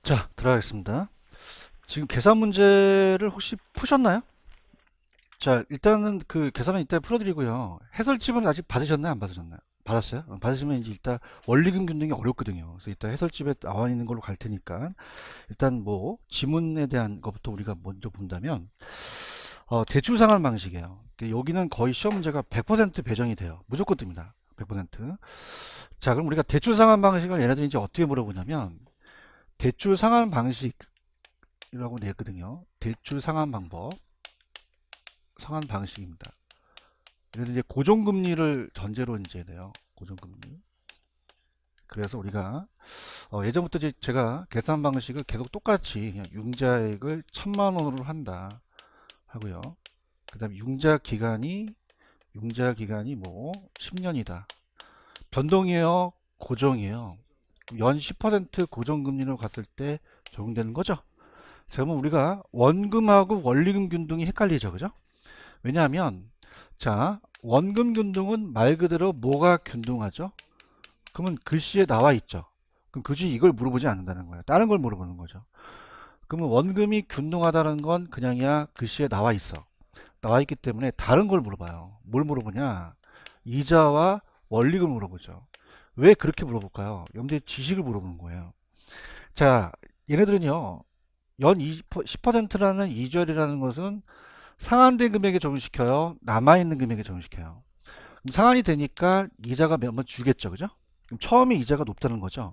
자, 들어가겠습니다. 지금 계산 문제를 혹시 푸셨나요? 자, 일단은 그 계산은 이따 풀어드리고요. 해설집은 아직 받으셨나요? 안 받으셨나요? 받았어요? 받으시면 이제 일단 원리금 균등이 어렵거든요. 그래서 일단 해설집에 나와 있는 걸로 갈 테니까 일단 뭐 지문에 대한 것부터 우리가 먼저 본다면 대출 상환 방식이에요. 여기는 거의 시험 문제가 100% 배정이 돼요. 무조건 뜹니다. 100%. 자, 그럼 우리가 대출 상환 방식을 얘네들이 이제 어떻게 물어보냐면 대출 상환 방식 이라고 냈거든요. 대출 상환 방법, 상환 방식입니다. 그래서 이제 고정금리를 전제로 이제 돼요. 고정금리. 그래서 우리가 예전부터 이제 제가 계산 방식을 계속 똑같이 그냥 융자액을 1000만 원으로 한다 하고요. 그다음에 융자 기간이 뭐 10년이다. 변동이에요, 고정이에요. 연 10% 고정금리로 갔을 때 적용되는 거죠. 자, 그러면 우리가 원금하고 원리금 균등이 헷갈리죠, 그죠? 왜냐하면 자, 원금 균등은 말 그대로 뭐가 균등하죠? 그러면 글씨에 나와 있죠. 그럼 굳이 이걸 물어보지 않는다는 거예요. 다른 걸 물어보는 거죠. 그러면 원금이 균등하다는 건 그냥이야 글씨에 나와 있어. 나와 있기 때문에 다른 걸 물어봐요. 뭘 물어보냐? 이자와 원리금을 물어보죠. 왜 그렇게 물어볼까요? 여러분들이 지식을 물어보는 거예요. 자, 얘네들은요. 연 10%라는 이절이라는 것은 상환된 금액에 적용시켜요? 남아있는 금액에 적용시켜요? 그럼 상환이 되니까 이자가 몇 번 주겠죠, 그죠? 그럼 처음에 이자가 높다는 거죠.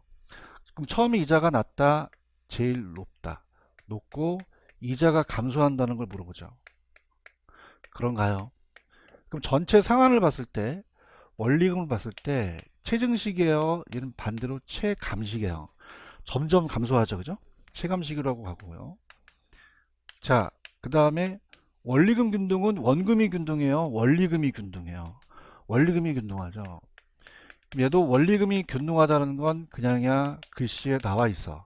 그럼 처음에 이자가 낮다, 제일 높다. 높고 이자가 감소한다는 걸 물어보죠. 그런가요? 그럼 전체 상환을 봤을 때, 원리금을 봤을 때 체증식이에요? 얘는 반대로 체감식이에요. 점점 감소하죠, 그죠? 체감식이라고 하고요. 자, 그 다음에 원리금 균등은 원금이 균등해요? 원리금이 균등해요? 원리금이 균등하죠. 얘도 원리금이 균등하다는 건 그냥이야 글씨에 나와 있어.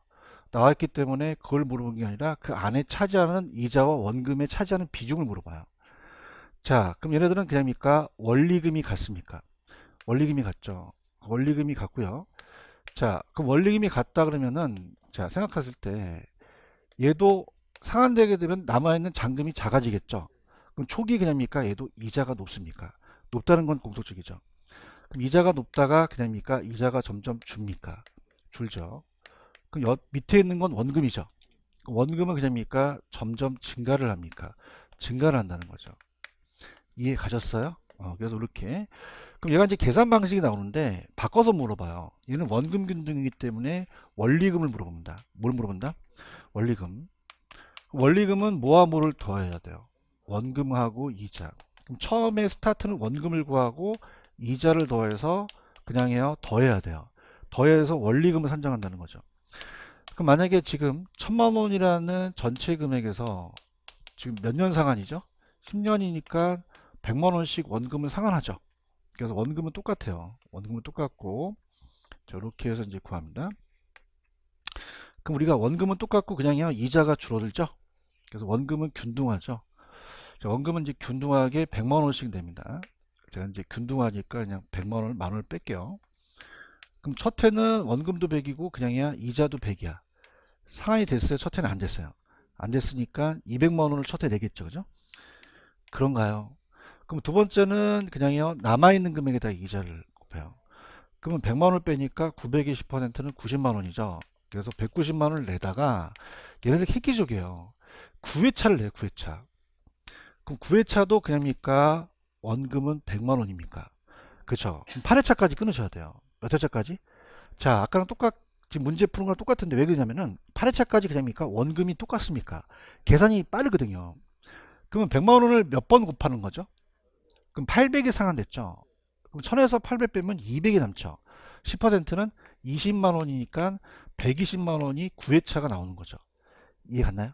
나와 있기 때문에 그걸 물어본 게 아니라 그 안에 차지하는 이자와 원금에 차지하는 비중을 물어봐요. 자, 그럼 얘네들은 그냥입니까? 원리금이 같습니까? 원리금이 같죠. 원리금이 같고요. 자, 그럼 원리금이 같다 그러면은 자, 생각했을 때 얘도 상환되게 되면 남아있는 잔금이 작아지겠죠. 그럼 초기 그냥입니까? 얘도 이자가 높습니까? 높다는 건 공통적이죠. 그럼 이자가 높다가 그냥입니까? 이자가 점점 줍니까? 줄죠. 그럼 밑에 있는 건 원금이죠. 원금은 그냥입니까? 점점 증가를 합니까? 증가를 한다는 거죠. 이해 가셨어요? 그래서 이렇게. 그럼 얘가 이제 계산 방식이 나오는데 바꿔서 물어봐요. 얘는 원금 균등이기 때문에 원리금을 물어봅니다. 뭘 물어본다? 원리금. 원리금은 뭐와 뭐를 더해야 돼요? 원금하고 이자. 그럼 처음에 스타트는 원금을 구하고 이자를 더해서 그냥 해요. 더해야 돼요. 더해서 원리금을 산정한다는 거죠. 그럼 만약에 지금 1000만 원이라는 전체 금액에서 지금 몇 년 상환이죠? 10년이니까 100만 원씩 원금을 상환하죠. 그래서 원금은 똑같아요. 원금은 똑같고 저렇게 해서 이제 구합니다. 그럼 우리가 원금은 똑같고 그냥요 이자가 줄어들죠. 그래서 원금은 균등하죠. 자, 원금은 이제 균등하게 100만 원씩 냅니다. 제가 이제 균등하니까 그냥 100만 원을 만 원을 뺄게요. 그럼 첫 해는 원금도 100이고 그냥이야 이자도 100이야. 상환이 됐어요? 첫 해는 안 됐어요. 안 됐으니까 200만 원을 첫 해 내겠죠. 그죠? 그런가요? 그럼 두 번째는 그냥요 남아있는 금액에다 이자를 곱해요. 그러면 100만 원을 빼니까 900의 10%는 90만 원이죠. 그래서 190만 원을 내다가 얘네들 획기적이에요. 9회차를 내요. 9회차. 그럼 9회차도 그냥입니까? 원금은 100만 원입니까? 그쵸? 그럼 8회차까지 끊으셔야 돼요. 몇 회차까지? 자, 아까랑 지금 문제 푸는 거랑 똑같은데 왜 그러냐면은 8회차까지 그냥입니까? 원금이 똑같습니까? 계산이 빠르거든요. 그러면 100만 원을 몇 번 곱하는 거죠? 그럼 800이 상환됐죠? 그럼 1000에서 800 빼면 200이 남죠? 10%는 20만 원이니까 120만 원이 9회차가 나오는 거죠. 이해 갔나요?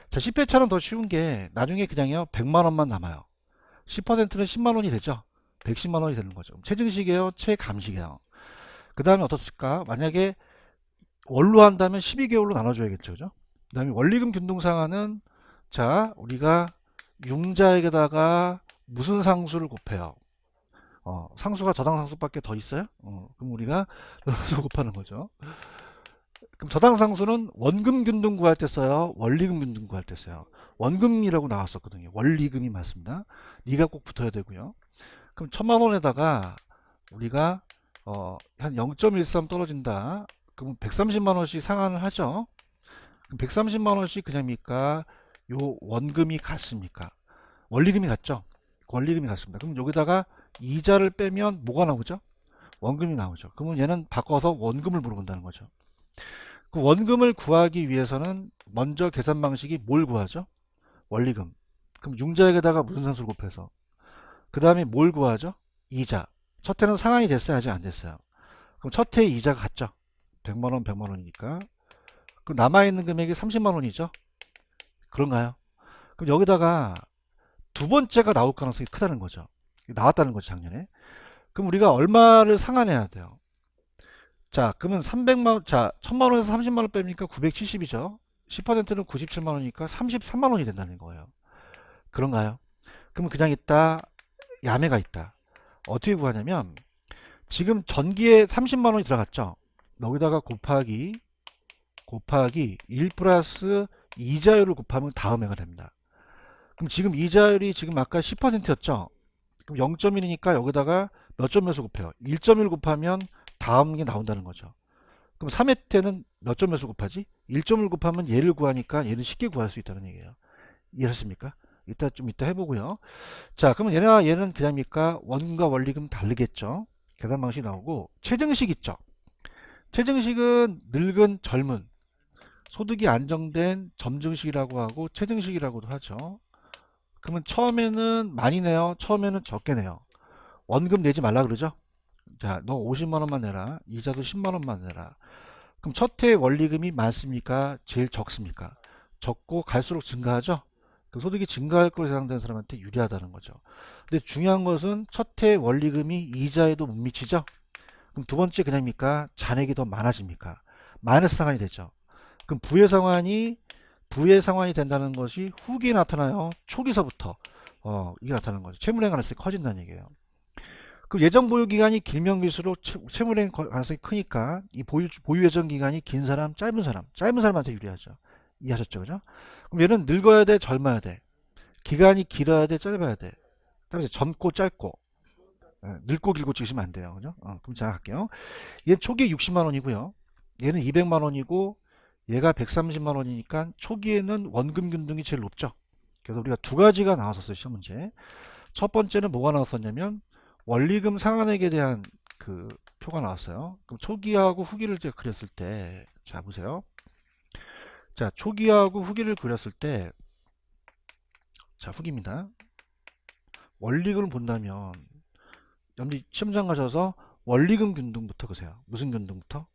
자, 10회차는 더 쉬운 게 나중에 그냥요 100만 원만 남아요. 10%는 10만 원이 되죠. 110만 원이 되는 거죠. 체증식이에요, 체감식이에요. 그 다음에 어떻을까? 만약에 월로 한다면 12개월로 나눠줘야겠죠. 그죠? 그 다음에 원리금 균등상환은 자, 우리가 융자에다가 무슨 상수를 곱해요? 상수가 저당상수밖에 더 있어요? 그럼 우리가 수 곱하는 거죠. 그럼 저당상수는 원금 균등 구할 때 써요? 원리금 균등 구할 때 써요? 원금이라고 나왔었거든요. 원리금이 맞습니다. 리가 꼭 붙어야 되고요. 그럼 1000만 원에다가 우리가 한 0.13 떨어진다. 그럼 130만 원씩 상환을 하죠. 그럼 130만 원씩 그냥입니까? 요 원금이 같습니까? 원리금이 같죠? 원리금이 같습니다. 그럼 여기다가 이자를 빼면 뭐가 나오죠? 원금이 나오죠. 그러면 얘는 바꿔서 원금을 물어본다는 거죠. 그 원금을 구하기 위해서는 먼저 계산 방식이 뭘 구하죠? 원리금. 그럼 융자액에다가 무슨 상수를 곱해서 그 다음에 뭘 구하죠? 이자. 첫 해는 상환이 됐어요? 아직 안 됐어요? 그럼 첫 해 이자가 같죠? 100만원 100만원이니까. 그럼 남아있는 금액이 30만원이죠? 그런가요? 그럼 여기다가 두 번째가 나올 가능성이 크다는 거죠. 나왔다는 거죠, 작년에. 그럼 우리가 얼마를 상환해야 돼요? 자, 그러면 300만원, 자, 1000만원에서 30만원 빼니까 970이죠. 10%는 97만원이니까 33만원이 된다는 거예요. 그런가요? 그러면 그냥 있다, 야매가 있다. 어떻게 구하냐면, 지금 전기에 30만원이 들어갔죠? 여기다가 곱하기 1 플러스 이자율을 곱하면 다음 해가 됩니다. 그럼 지금 이자율이 지금 아까 10%였죠? 그럼 0.1이니까 여기다가 몇 점에서 곱해요? 1.1 곱하면 다음 게 나온다는 거죠. 그럼 3회 때는 몇 점에서 곱하지? 1.1 곱하면 얘를 구하니까 얘는 쉽게 구할 수 있다는 얘기예요. 이해하셨습니까? 이따 해보고요. 자, 그러면 얘는 그냥입니까? 원금과 원리금 다르겠죠? 계산 방식이 나오고, 최증식 있죠? 최증식은 늙은 젊은, 소득이 안정된 점증식이라고 하고, 최증식이라고도 하죠. 그러면 처음에는 많이 내요? 처음에는 적게 내요? 원금 내지 말라 그러죠? 자, 너 50만원만 내라. 이자도 10만원만 내라. 그럼 첫 해 원리금이 많습니까? 제일 적습니까? 적고 갈수록 증가하죠? 그 소득이 증가할 걸로 예상되는 사람한테 유리하다는 거죠. 근데 중요한 것은 첫 해 원리금이 이자에도 못 미치죠? 그럼 두 번째 그냥입니까? 잔액이 더 많아집니까? 마이너스 상환이 되죠. 그럼 부의 상환이 된다는 것이 후기에 나타나요? 초기서부터 이게 나타나는 거죠. 채무례 가능성이 커진다는 얘기예요. 그 예정 보유 기간이 길면 길수록 채무례 가능성이 크니까 이 보유 예정 기간이 긴 사람, 짧은 사람한테 유리하죠. 이해하셨죠, 그죠? 그럼 얘는 늙어야 돼, 젊어야 돼. 기간이 길어야 돼, 짧아야 돼. 따라서 젊고 짧고, 늙고 길고 찍으시면 안 돼요, 그죠? 그럼 제가 할게요. 얘는 초기에 60만 원이고요. 얘는 200만 원이고, 얘가 130만 원이니까 초기에는 원금 균등이 제일 높죠. 그래서 우리가 두 가지가 나왔었어요, 시험 문제. 첫 번째는 뭐가 나왔었냐면 원리금 상환액에 대한 그 표가 나왔어요. 그럼 초기하고 후기를 제가 그렸을 때, 자 보세요. 자, 초기하고 후기를 그렸을 때, 자 후기입니다. 원리금을 본다면 여러분들 시험장 가셔서 원리금 균등부터 보세요. 무슨 균등부터?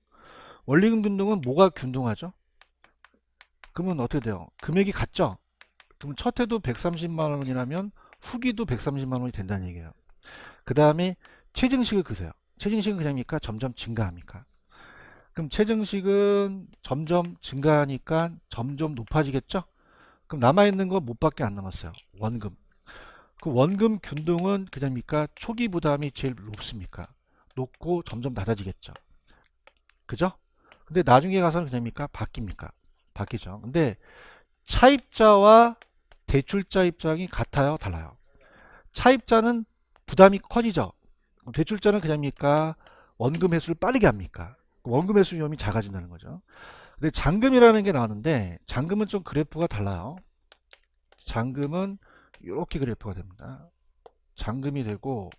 원리금 균등은 뭐가 균등하죠? 그러면 어떻게 돼요? 금액이 같죠? 그럼 첫 해도 130만 원이라면 후기도 130만 원이 된다는 얘기예요. 그 다음에 최증식을 그세요. 최증식은 그냥입니까? 점점 증가합니까? 그럼 최증식은 점점 증가하니까 점점 높아지겠죠? 그럼 남아있는 거 못밖에 안 남았어요. 원금. 그 원금 균등은 그냥입니까? 초기 부담이 제일 높습니까? 높고 점점 낮아지겠죠. 그죠? 근데 나중에 가서는 그냥입니까? 바뀝니까? 바뀌죠. 근데 차입자와 대출자 입장이 같아요? 달라요? 차입자는 부담이 커지죠. 대출자는 그냥입니까? 원금 회수를 빠르게 합니까? 원금 회수 위험이 작아진다는 거죠. 근데 잔금이라는 게 나왔는데 잔금은 좀 그래프가 달라요. 잔금은 이렇게 그래프가 됩니다. 잔금이 되고,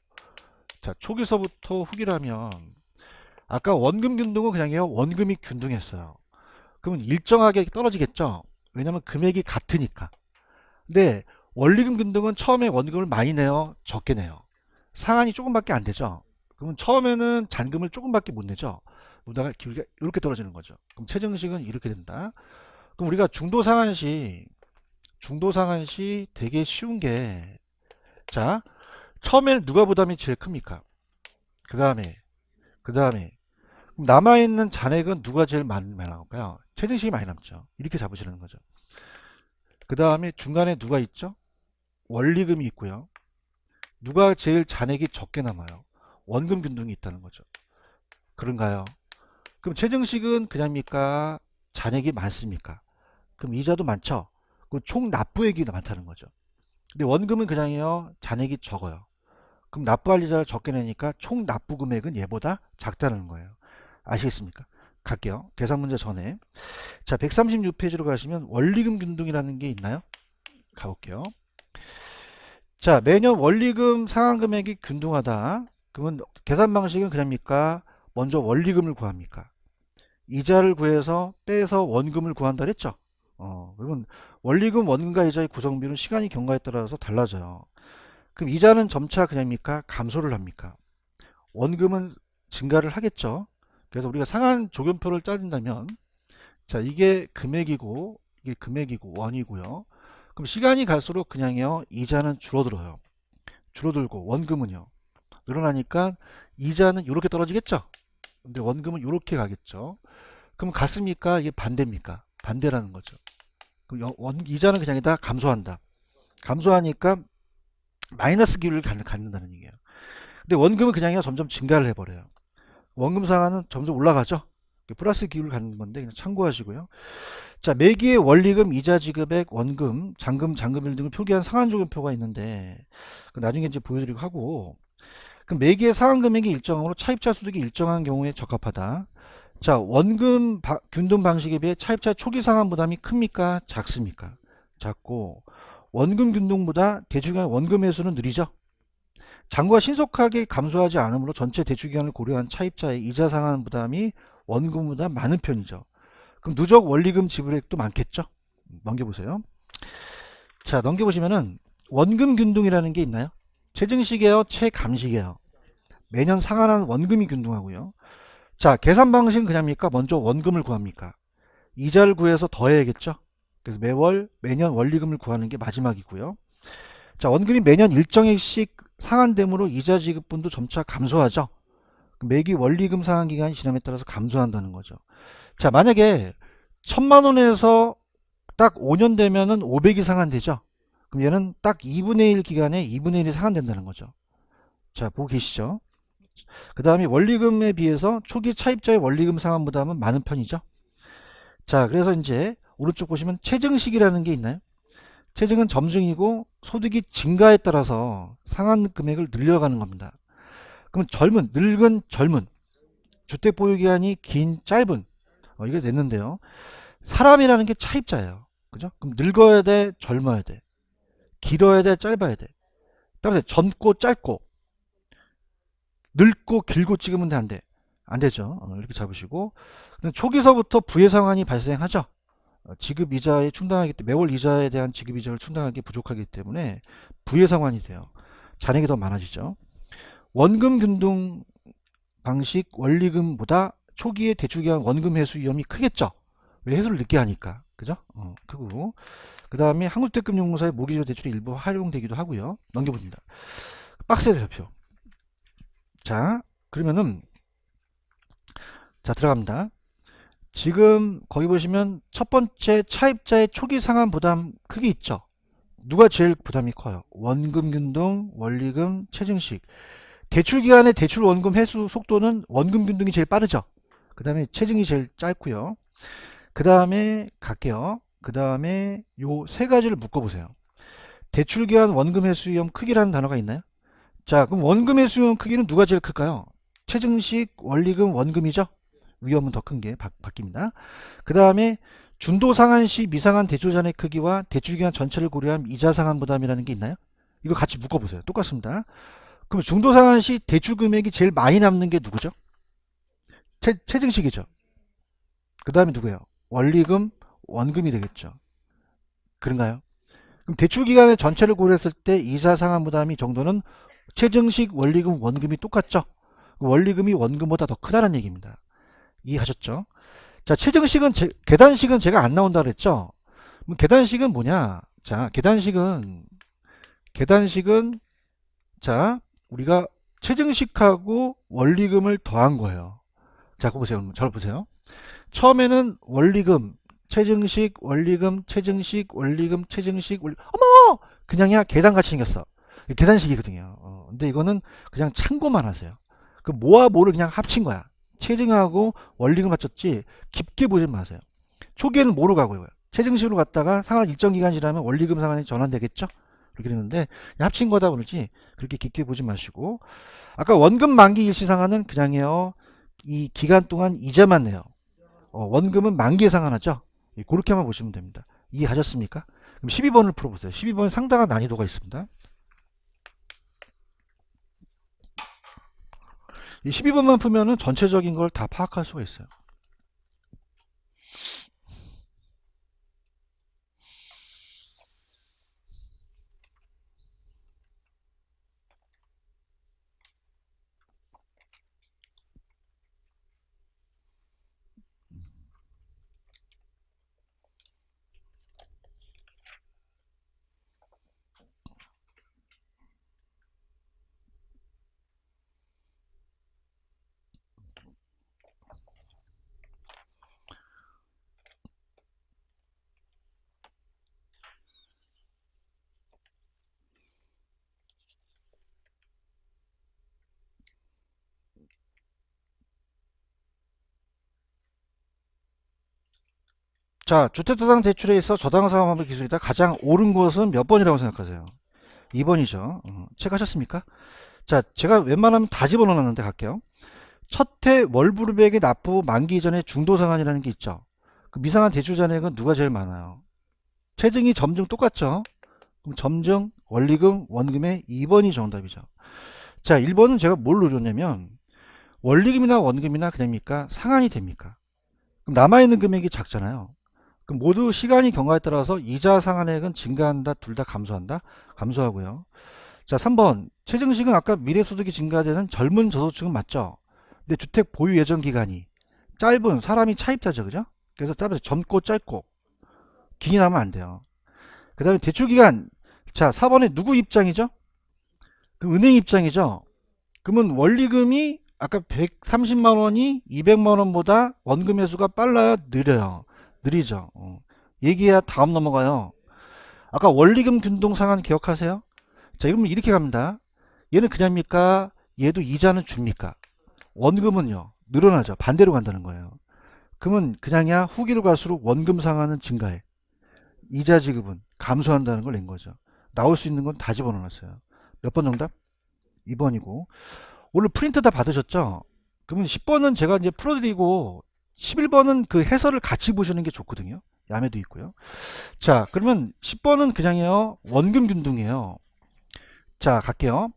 자 초기서부터 후기라면 아까 원금 균등은 그냥요 원금이 균등했어요. 그러면 일정하게 떨어지겠죠. 왜냐면 금액이 같으니까. 근데 원리금 균등은 처음에 원금을 많이 내요, 적게 내요? 상한이 조금밖에 안 되죠. 그러면 처음에는 잔금을 조금밖에 못 내죠. 그러다가 이렇게 떨어지는 거죠. 그럼 최정식은 이렇게 된다. 그럼 우리가 중도상환시 되게 쉬운 게, 자 처음에는 누가 부담이 제일 큽니까? 그 다음에 남아있는 잔액은 누가 제일 많이 나올까요? 최정식이 많이 남죠. 이렇게 잡으시는 거죠. 그 다음에 중간에 누가 있죠? 원리금이 있고요. 누가 제일 잔액이 적게 남아요? 원금 균등이 있다는 거죠. 그런가요? 그럼 최증식은 그냥입니까? 잔액이 많습니까? 그럼 이자도 많죠? 그 총 납부액이 많다는 거죠. 근데 원금은 그냥이요. 잔액이 적어요. 그럼 납부할 이자를 적게 내니까 총 납부 금액은 얘보다 작다는 거예요. 아시겠습니까? 갈게요. 계산 문제 전에. 자, 136페이지로 가시면 원리금 균등이라는 게 있나요? 가볼게요. 자, 매년 원리금 상환 금액이 균등하다. 그러면 계산 방식은 그냥입니까? 먼저 원리금을 구합니까? 이자를 구해서 빼서 원금을 구한다 그랬죠? 그러면 원리금, 원금과 이자의 구성비는 시간이 경과에 따라서 달라져요. 그럼 이자는 점차 그냥입니까? 감소를 합니까? 원금은 증가를 하겠죠? 그래서 우리가 상한 조변표를 짜준다면, 자, 이게 금액이고, 이게 금액이고, 원이고요. 그럼 시간이 갈수록 그냥요, 이자는 줄어들어요. 줄어들고, 원금은요, 늘어나니까 이자는 이렇게 떨어지겠죠? 근데 원금은 이렇게 가겠죠? 그럼 같습니까? 이게 반대입니까? 반대라는 거죠. 그럼 이자는 그냥 다 감소한다. 감소하니까 마이너스 기울을 갖는다는 얘기예요. 근데 원금은 그냥요, 점점 증가를 해버려요. 원금 상한은 점점 올라가죠? 플러스 기울을 갖는 건데 그냥 참고하시고요. 자, 매기의 원리금, 이자 지급액, 원금, 잔금, 잔금일 등을 표기한 상한조건표가 있는데 나중에 이제 보여드리고 하고, 그럼 매기의 상한 금액이 일정하므로 차입자 소득이 일정한 경우에 적합하다. 자, 원금 균등 방식에 비해 차입자 초기 상한 부담이 큽니까? 작습니까? 작고, 원금 균등보다 대출기간 원금 회수는 느리죠? 잔고가 신속하게 감소하지 않으므로 전체 대출기간을 고려한 차입자의 이자 상한 부담이 원금보다 많은 편이죠. 그럼 누적 원리금 지불액도 많겠죠? 넘겨보세요. 자, 넘겨보시면은 원금 균등이라는 게 있나요? 최증식이에요? 최감식이에요? 매년 상한한 원금이 균등하고요. 자, 계산 방식은 그냥입니까? 먼저 원금을 구합니까? 이자를 구해서 더해야겠죠? 그래서 매년 원리금을 구하는 게 마지막이고요. 자, 원금이 매년 일정액씩 상한되므로 이자 지급분도 점차 감소하죠. 매기 원리금 상한 기간이 지남에 따라서 감소한다는 거죠. 자, 만약에 1000만원에서 딱 5년 되면은 500이 상한되죠. 그럼 얘는 딱 2분의 1 기간에 2분의 1이 상한된다는 거죠. 자, 보고 계시죠? 그 다음에 원리금에 비해서 초기 차입자의 원리금 상환 부담은 많은 편이죠. 자, 그래서 이제 오른쪽 보시면 체증식이라는 게 있나요? 체증은 점증이고 소득이 증가에 따라서 상환 금액을 늘려가는 겁니다. 그럼 늙은 젊은, 주택 보유 기간이 긴 짧은, 이게 됐는데요. 사람이라는 게 차입자예요. 그죠? 그럼 늙어야 돼, 젊어야 돼. 길어야 돼, 짧아야 돼. 따라서 젊고 짧고, 늙고 길고 찍으면 안 돼. 안 되죠. 이렇게 잡으시고. 초기서부터 부의 상환이 발생하죠. 지급 이자에 충당하기 때문에, 매월 이자에 대한 지급 이자를 충당하기 부족하기 때문에 부의 상환이 돼요. 잔액이 더 많아지죠. 원금 균등 방식 원리금보다 초기에 대출기간 원금 회수 위험이 크겠죠. 왜 회수를 늦게 하니까. 그죠? 크고. 그 다음에 한국대금융공사의 모기지로 대출이 일부 활용되기도 하고요. 넘겨봅니다. 박스의 별표. 자, 그러면은, 자, 들어갑니다. 지금 거기 보시면 첫 번째 차입자의 초기 상환 부담 크게 있죠. 누가 제일 부담이 커요? 원금 균등, 원리금, 체증식. 대출 기간의 대출 원금 회수 속도는 원금 균등이 제일 빠르죠. 그 다음에 체증이 제일 짧고요. 그 다음에 갈게요. 그 다음에 요 세 가지를 묶어보세요. 대출 기간 원금 회수 위험 크기라는 단어가 있나요? 자, 그럼 원금 회수 위험 크기는 누가 제일 클까요? 체증식, 원리금, 원금이죠. 위험은 더 큰 게 바뀝니다. 그 다음에 준도 상한 시 미상한 대출 잔액 크기와 대출 기간 전체를 고려한 이자 상한 부담이라는 게 있나요? 이거 같이 묶어보세요. 똑같습니다. 그럼 중도 상한 시 대출 금액이 제일 많이 남는 게 누구죠? 체증식이죠. 그 다음에 누구예요? 원리금, 원금이 되겠죠. 그런가요? 그럼 대출 기간의 전체를 고려했을 때 이자 상한 부담이 정도는 체증식, 원리금, 원금이 똑같죠. 원리금이 원금보다 더 크다는 얘기입니다. 이해하셨죠? 자, 체증식은 계단식은 제가 안 나온다 그랬죠? 그럼 계단식은 뭐냐? 자, 계단식은 자, 우리가 체증식하고 원리금을 더한 거예요. 자, 그거 보세요. 저를 보세요. 처음에는 원리금, 체증식, 원리금, 체증식, 원리금, 체증식, 어머! 그냥이야 계단같이 생겼어. 계단식이거든요. 근데 이거는 그냥 참고만 하세요. 그 뭐와 뭐를 그냥 합친 거야. 체증하고 원리금 맞췄지 깊게 보지 마세요. 초기에는 뭐로 가고요? 체증식으로 갔다가 상한 일정 기간 지나면 원리금 상한이 전환되겠죠? 그렇게 되는데 합친 거다 그러지 그렇게 깊게 보지 마시고 아까 원금 만기 일시 상한은 그냥요 이 기간 동안 이자만 내요. 원금은 만기에 상환하죠. 그렇게만 보시면 됩니다. 이해하셨습니까? 그럼 12번을 풀어보세요. 12번은 상당한 난이도가 있습니다. 이 12번만 풀면은 전체적인 걸 다 파악할 수가 있어요. 자, 주택도상 대출에 있어 저당사업방법 기술이다. 가장 옳은 것은 몇 번이라고 생각하세요? 2번이죠. 체크하셨습니까? 자, 제가 웬만하면 다 집어넣어놨는데 갈게요. 첫해 월부르백의 납부 만기 이전에 중도상환이라는 게 있죠. 그 미상한 대출 잔액은 누가 제일 많아요? 체증이 점증 똑같죠? 그럼 점증, 원리금, 원금의 2번이 정답이죠. 자, 1번은 제가 뭘 노렸냐면 원리금이나 원금이나 그냥입니까? 상환이 됩니까? 그럼 남아있는 금액이 작잖아요. 그럼 모두 시간이 경과에 따라서 이자 상환액은 증가한다, 둘 다 감소한다? 감소하고요. 자, 3번. 최증식은 아까 미래소득이 증가되는 젊은 저소득층은 맞죠? 근데 주택 보유 예정 기간이 짧은 사람이 차입자죠, 그죠? 그래서 짧아서 젊고 짧고 기이 나면 안 돼요. 그 다음에 대출 기간. 자, 4번에 누구 입장이죠? 그 은행 입장이죠. 그러면 원리금이 아까 130만 원이 200만 원보다 원금 회수가 빨라요, 느려요? 느리죠. 얘기해야 다음 넘어가요. 아까 원리금 균등 상환 기억하세요? 자, 이러면 이렇게 갑니다. 얘는 그냥입니까? 얘도 이자는 줍니까? 원금은요, 늘어나죠. 반대로 간다는 거예요. 그러면 그냥이야 후기로 갈수록 원금 상환은 증가해. 이자 지급은 감소한다는 걸 낸 거죠. 나올 수 있는 건 다 집어넣었어요. 몇 번 정답? 2번이고. 오늘 프린트 다 받으셨죠? 그러면 10번은 제가 이제 풀어드리고 11번은 그 해설을 같이 보시는 게 좋거든요. 야매도 있고요. 자, 그러면 10번은 그냥요 원금 균등이에요. 자, 갈게요.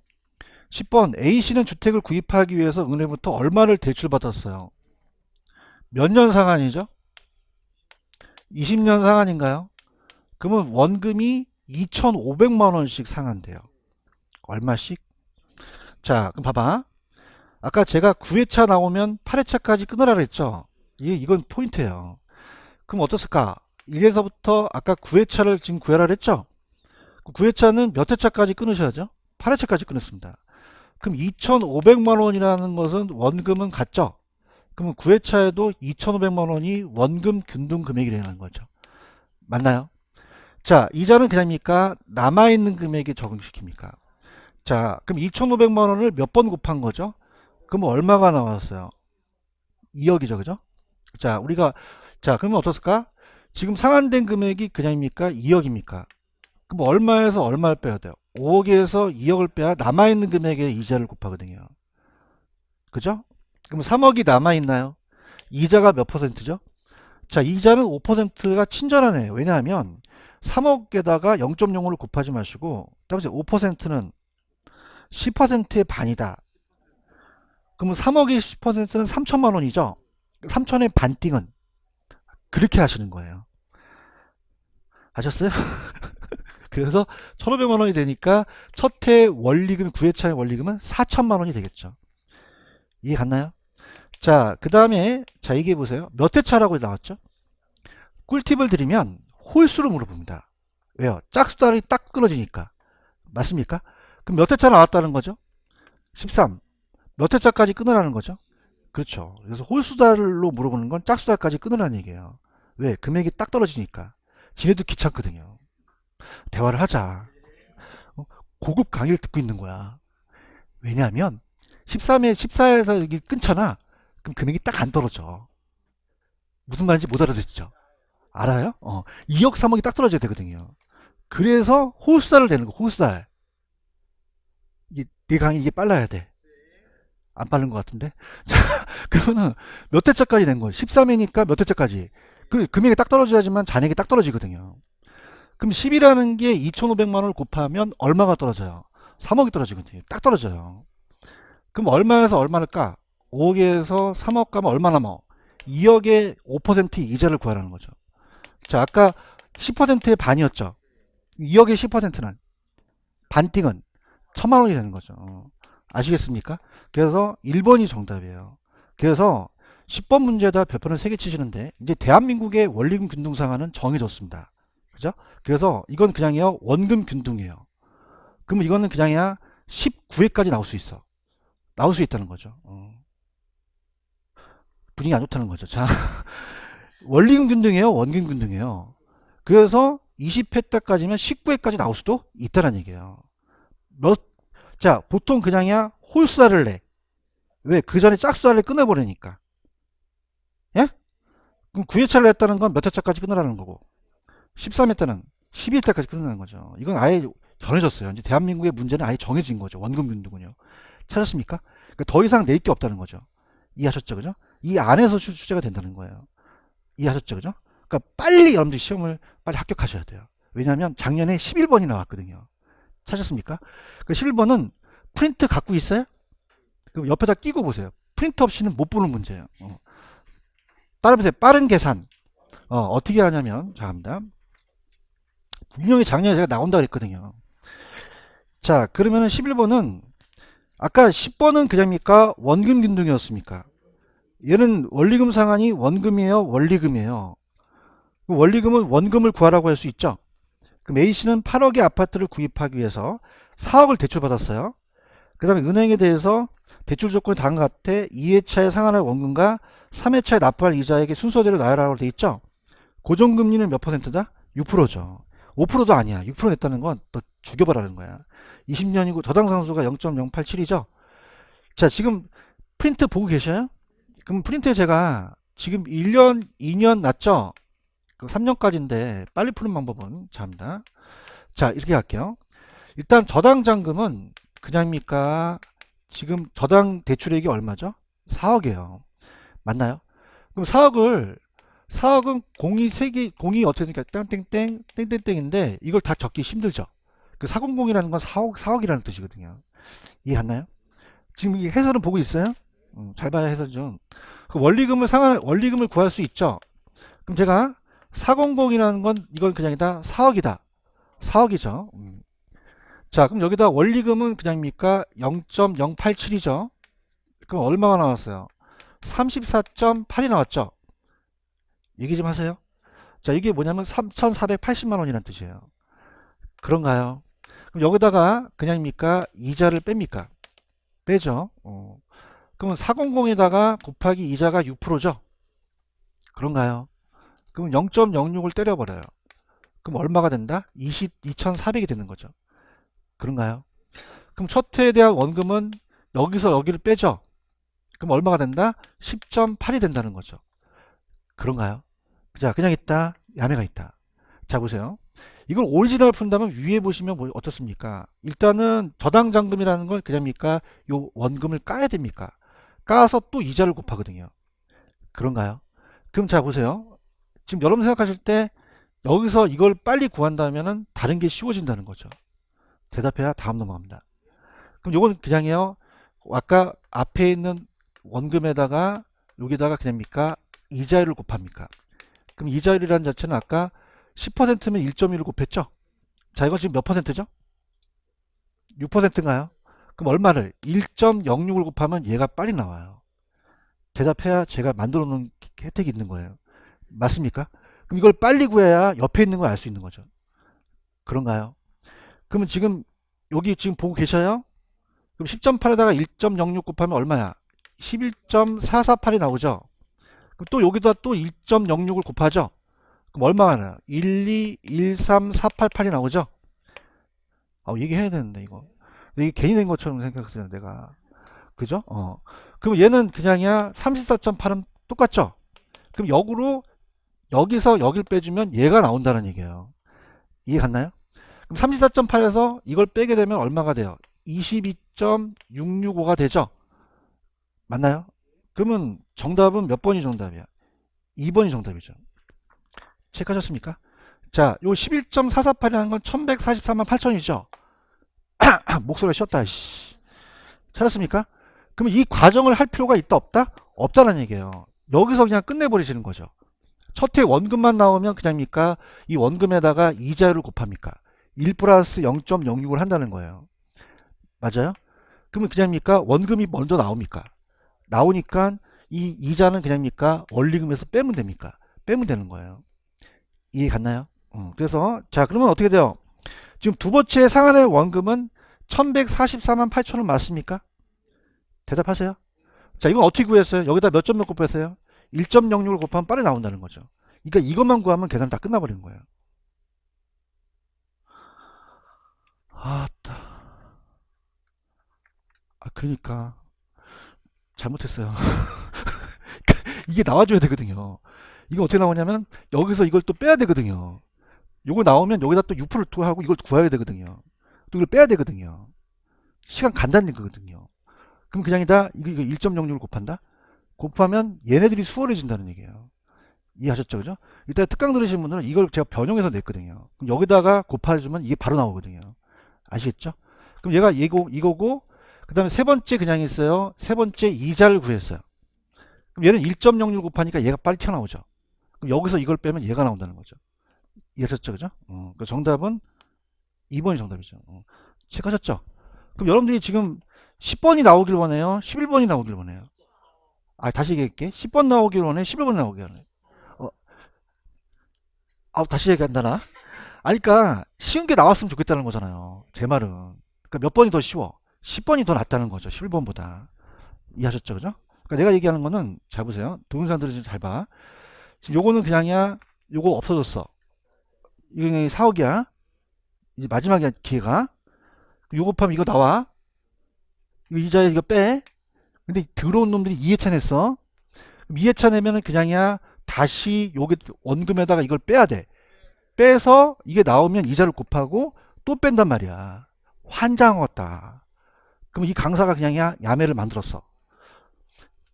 10번 A씨는 주택을 구입하기 위해서 은행부터 얼마를 대출받았어요? 몇 년 상환이죠? 20년 상환인가요? 그러면 원금이 2,500만 원씩 상환돼요. 얼마씩? 자, 그럼 봐봐. 아까 제가 9회차 나오면 8회차까지 끊으라 그랬죠? 이건 포인트예요. 그럼 어떻을까? 1에서부터 아까 9회차를 지금 구해라 그랬죠? 9회차는 몇 회차까지 끊으셔야죠? 8회차까지 끊었습니다. 그럼 2,500만 원이라는 것은 원금은 같죠? 그러면 9회차에도 2,500만 원이 원금 균등 금액이라는 거죠. 맞나요? 자, 이자는 그냥입니까? 남아있는 금액에 적용시킵니까? 자, 그럼 2,500만 원을 몇 번 곱한 거죠? 그럼 얼마가 나왔어요? 2억이죠, 그죠? 자, 자, 그러면 어떻을까? 지금 상환된 금액이 그냥입니까? 2억입니까? 그럼 얼마에서 얼마를 빼야 돼요? 5억에서 2억을 빼야 남아있는 금액의 이자를 곱하거든요. 그죠? 그럼 3억이 남아있나요? 이자가 몇 퍼센트죠? 자, 이자는 5%가 친절하네요. 왜냐하면 3억에다가 0.05를 곱하지 마시고, 따라서 5%는 10%의 반이다. 그러면 3억의 10%는 3천만 원이죠? 3천의 반띵은 그렇게 하시는 거예요. 아셨어요? 그래서 1,500만 원이 되니까 첫해 원리금, 9회차의 원리금은 4천만 원이 되겠죠. 이해 갔나요? 자, 그 다음에 자 얘기해 보세요. 몇 회차라고 나왔죠? 꿀팁을 드리면 홀수로 물어봅니다. 왜요? 짝수달이 딱 끊어지니까. 맞습니까? 그럼 몇 회차 나왔다는 거죠? 13. 몇 회차까지 끊으라는 거죠? 그렇죠. 그래서 홀수달로 물어보는 건 짝수달까지 끊으라는 얘기예요. 왜? 금액이 딱 떨어지니까. 지네도 귀찮거든요. 대화를 하자. 고급 강의를 듣고 있는 거야. 왜냐하면 13에 14에서 여기 끊잖아. 그럼 금액이 딱 안 떨어져. 무슨 말인지 못 알아듣죠? 알아요? 2억 3억이 딱 떨어져야 되거든요. 그래서 호수달을 내는 거, 호수달. 이게 네 강이 이게 빨라야 돼. 안 빠른 것 같은데? 자, 그러면은 몇 회차까지 낸 거예요? 13회니까 몇 회차까지? 그 금액이 딱 떨어져야지만 잔액이 딱 떨어지거든요. 그럼 10이라는 게 2,500만 원을 곱하면 얼마가 떨어져요? 3억이 떨어지거든요. 딱 떨어져요. 그럼 얼마에서 얼마일까? 5억에서 3억 가면 얼마 남아? 2억의 5% 이자를 구하라는 거죠. 자, 아까 10%의 반이었죠. 2억의 10%는 반띵은 1,000만 원이 되는 거죠. 아시겠습니까? 그래서 1번이 정답이에요. 그래서 10번 문제다 별표는 3개 치시는데 이제 대한민국의 원리금 균등상한은 정해졌습니다. 그죠? 그래서 이건 그냥요 원금 균등이에요. 그럼 이거는 그냥이야 19회까지 나올 수 있어. 나올 수 있다는 거죠. 분위기 안 좋다는 거죠. 자, 원리금 균등이에요, 원금 균등이에요. 그래서 20회 때까지면 19회까지 나올 수도 있다는 얘기예요. 자, 보통 그냥이야 홀수알을 내. 왜? 그 전에 짝수알을 끊어버리니까. 예? 그럼 9회차를 냈다는 건 몇 회차까지 끊으라는 거고 13회 때는 12회 때까지 끊는다는 거죠. 이건 아예 정해졌어요. 이제 대한민국의 문제는 아예 정해진 거죠. 원금 균등은요. 찾았습니까? 그러니까 더 이상 낼 게 없다는 거죠. 이해하셨죠? 그죠? 이 안에서 출제가 된다는 거예요. 이해하셨죠? 그죠? 그러니까 빨리 여러분들이 시험을 빨리 합격하셔야 돼요. 왜냐하면 작년에 11번이 나왔거든요. 찾았습니까? 그 11번은 프린트 갖고 있어요? 그럼 옆에다 끼고 보세요. 프린트 없이는 못 보는 문제예요. 따라보세요. 빠른 계산. 어떻게 하냐면, 자, 합니다. 분명히 작년에 제가 나온다 그랬거든요. 자, 그러면은 11번은, 아까 10번은 그냥입니까? 원금 균등이었습니까? 얘는 원리금 상환이 원금이에요? 원리금이에요? 원리금은 원금을 구하라고 할 수 있죠? 그럼 A씨는 8억의 아파트를 구입하기 위해서 4억을 대출받았어요. 그 다음에 은행에 대해서 대출 조건이 다른 것 같아 2회차에 상환할 원금과 3회차에 납부할 이자에게 순서대로 나열하라고 돼 있죠. 고정금리는 몇 퍼센트다? 6%죠. 5%도 아니야. 6% 냈다는 건 너 죽여버라는 거야. 20년이고 저당상수가 0.087이죠. 자, 지금 프린트 보고 계셔요? 그럼 프린트에 제가 지금 1년, 2년 났죠? 3년까지인데 빨리 푸는 방법은 자입니다. 자, 이렇게 할게요. 일단 저당 잔금은 그냥입니까? 지금 저당 대출액이 얼마죠? 4억이에요. 맞나요? 그럼 4억은 공이 3개, 공이 어떻게 되니까 땡땡땡, 땡땡땡인데 이걸 다 적기 힘들죠? 그 400이라는 건 4억이라는 뜻이거든요. 이해했나요? 지금 이 해설은 보고 있어요? 잘 봐야 해설 좀. 그 원리금을 구할 수 있죠? 그럼 제가 400이라는 건 이건 그냥이다 4억이다. 4억이죠. 자, 그럼 여기다 원리금은 그냥입니까? 0.087이죠. 그럼 얼마가 나왔어요? 34.8이 나왔죠. 얘기 좀 하세요. 자, 이게 뭐냐면 3,480만 원이라는 뜻이에요. 그런가요? 그럼 여기다가 그냥입니까? 이자를 뺍니까? 빼죠. 그러면 400에다가 곱하기 이자가 6%죠. 그런가요? 그럼 0.06을 때려버려요. 그럼 얼마가 된다? 2,400이 되는 거죠. 그런가요? 그럼 첫 해에 대한 원금은 여기서 여기를 빼죠. 그럼 얼마가 된다? 10.8이 된다는 거죠. 그런가요? 자, 그냥 있다. 야매가 있다. 자, 보세요. 이걸 오리지널 푼다면 위에 보시면 뭐 어떻습니까? 일단은 저당 잔금이라는 건 그냥입니까? 요 원금을 까야 됩니까? 까서 또 이자를 곱하거든요. 그런가요? 그럼 자, 보세요. 지금 여러분 생각하실 때 여기서 이걸 빨리 구한다면은 다른 게 쉬워진다는 거죠. 대답해야 다음 넘어갑니다. 그럼 요건 그냥이에요. 아까 앞에 있는 원금에다가 여기다가 그냥입니까? 이자율을 곱합니까? 그럼 이자율이라는 자체는 아까 10%면 1.1을 곱했죠? 자, 이건 지금 몇 퍼센트죠? 6%인가요? 그럼 얼마를? 1.06을 곱하면 얘가 빨리 나와요. 대답해야 제가 만들어 놓은 혜택이 있는 거예요. 맞습니까? 그럼 이걸 빨리 구해야 옆에 있는 걸 알 수 있는 거죠. 그런가요? 그러면 지금 여기 지금 보고 계셔요? 그럼 10.8에다가 1.06 곱하면 얼마야? 11.448이 나오죠? 그럼 또 여기다 또 1.06을 곱하죠? 그럼 얼마가 나요? 1213488이 나오죠? 얘기해야 되는데 이거. 근데 이게 괜히 된 것처럼 생각했어요 내가. 그죠? 그럼 얘는 그냥이야 34.8은 똑같죠? 그럼 역으로 여기서 여길 빼주면 얘가 나온다는 얘기예요. 이해 갔나요? 그럼 34.8에서 이걸 빼게 되면 얼마가 돼요? 22.665가 되죠? 맞나요? 그러면 정답은 몇 번이 정답이야? 2번이 정답이죠. 체크하셨습니까? 자, 요 11.448이라는 건 1144만 8천이죠? 목소리가 쉬었다. 씨. 찾았습니까? 그럼 이 과정을 할 필요가 있다 없다? 없다는 얘기예요. 여기서 그냥 끝내버리시는 거죠. 첫해 원금만 나오면 그냥입니까? 이 원금에다가 이자율을 곱합니까? 1 플러스 0.06을 한다는 거예요. 맞아요? 그러면 그냥입니까? 원금이 먼저 나옵니까? 나오니까 이 이자는 그냥입니까? 원리금에서 빼면 됩니까? 빼면 되는 거예요. 이해 갔나요? 그래서 자 그러면 어떻게 돼요? 지금 두 번째 상한의 원금은 1144만 8천원 맞습니까? 대답하세요. 자 이건 어떻게 구했어요? 여기다 몇 점 넣고 뺐어요? 1.06을 곱하면 빨리 나온다는 거죠. 그러니까 이것만 구하면 계산 다 끝나버리는 거예요. 아따. 그러니까 잘못했어요. 이게 나와줘야 되거든요. 이거 어떻게 나오냐면 여기서 이걸 또 빼야 되거든요. 요거 나오면 여기다 또 6%를 투하하고 이걸 구해야 되거든요. 또 이걸 빼야 되거든요. 시간 간다는 거거든요. 그럼 그냥이다 이거 1.06을 곱한다? 곱하면 얘네들이 수월해진다는 얘기예요. 이해하셨죠? 그죠? 이따 특강 들으신 분들은 이걸 제가 변형해서 냈거든요. 그럼 여기다가 곱해주면 이게 바로 나오거든요. 아시겠죠? 그럼 얘가 이거고 그 다음에 세 번째 그냥 있어요. 세 번째 이자를 구했어요. 그럼 얘는 1.06 곱하니까 얘가 빨리 튀어나오죠. 그럼 여기서 이걸 빼면 얘가 나온다는 거죠. 이해하셨죠? 그죠? 그 정답은 2번이 정답이죠. 체크하셨죠? 그럼 여러분들이 지금 10번이 나오길 원해요? 11번이 나오길 원해요? 다시 얘기할게. 10번 나오길 원해? 11번 나오길 원해? 다시 얘기한다나? 그러니까 쉬운 게 나왔으면 좋겠다는 거잖아요. 제 말은. 그러니까 몇 번이 더 쉬워? 10번이 더 낫다는 거죠. 11번보다. 이해하셨죠? 그죠? 그러니까 내가 얘기하는 거는 잘 보세요. 동영상들을 좀 잘 봐. 지금 요거는 그냥이야. 요거 없어졌어. 이거 그냥 4억이야. 이제 마지막 기회가. 요거 곱하면 이거 나와. 이거 이자에 이거 빼. 근데 들어온 놈들이 2회차 냈어. 2회차 내면은 그냥이야. 다시 요게 원금에다가 이걸 빼야 돼. 빼서 이게 나오면 이자를 곱하고 또 뺀단 말이야. 환장 왔다. 그럼 이 강사가 그냥이야 야매를 만들었어.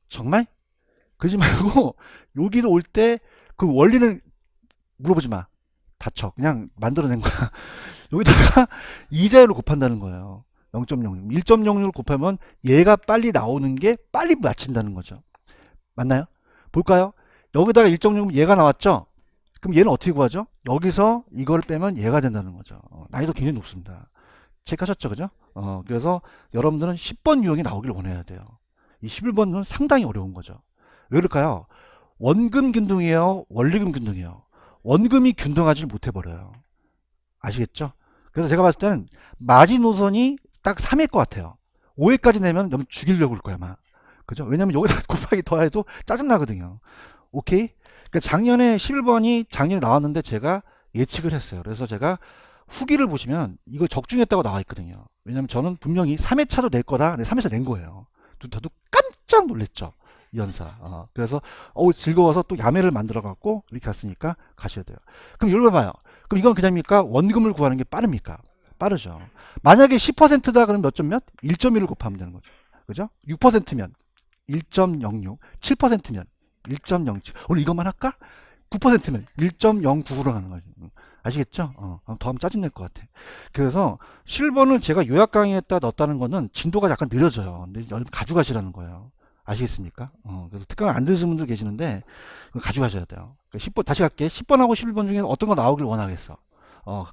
정말? 그러지 말고 여기로 올 때 그 원리는 물어보지 마. 다쳐. 그냥 만들어낸 거야. 여기다가 이자율을 곱한다는 거예요. 0.06. 1.06을 곱하면 얘가 빨리 나오는 게 빨리 맞춘다는 거죠. 맞나요? 볼까요? 여기다가 1.6은 얘가 나왔죠? 그럼 얘는 어떻게 구하죠? 여기서 이걸 빼면 얘가 된다는 거죠. 난이도 굉장히 높습니다. 체크하셨죠? 그죠? 그래서 여러분들은 10번 유형이 나오길 원해야 돼요. 이 11번은 상당히 어려운 거죠. 왜 그럴까요? 원금 균등이에요? 원리금 균등이에요? 원금이 균등하지 못해버려요. 아시겠죠? 그래서 제가 봤을 때는 마지노선이 딱 3회일 것 같아요. 5회까지 내면 너무 죽이려고 그럴 거야, 아마. 그죠? 왜냐면 여기서 곱하기 더해도 짜증나거든요. 오케이? 그러니까 작년에 11번이 작년에 나왔는데 제가 예측을 했어요. 그래서 제가 후기를 보시면 이걸 적중했다고 나와 있거든요. 왜냐면 저는 분명히 3회차도 낼 거다. 근데 3회차 낸 거예요. 저도 깜짝 놀랐죠. 이 연사. 그래서 즐거워서 또 야매를 만들어 갖고 이렇게 갔으니까 가셔야 돼요. 그럼 이걸 봐요. 그럼 이건 그냥입니까? 원금을 구하는 게 빠릅니까? 빠르죠. 만약에 10%다 그러면 몇 점 몇? 1.1을 곱하면 되는 거죠. 그죠? 6%면 1.06, 7%면 1.07. 오늘 이것만 할까? 9%면 1.09로 가는 거죠. 아시겠죠? 더 하면 짜증날 것 같아. 그래서 7번을 제가 요약 강의에다 넣었다는 거는 진도가 약간 느려져요. 근데 여러분 가져가시라는 거예요. 아시겠습니까? 그래서 특강을 안 들으시는 분들 계시는데 가져가셔야 돼요. 10번 다시 갈게. 10번하고 11번 중에 어떤 거 나오길 원하겠어.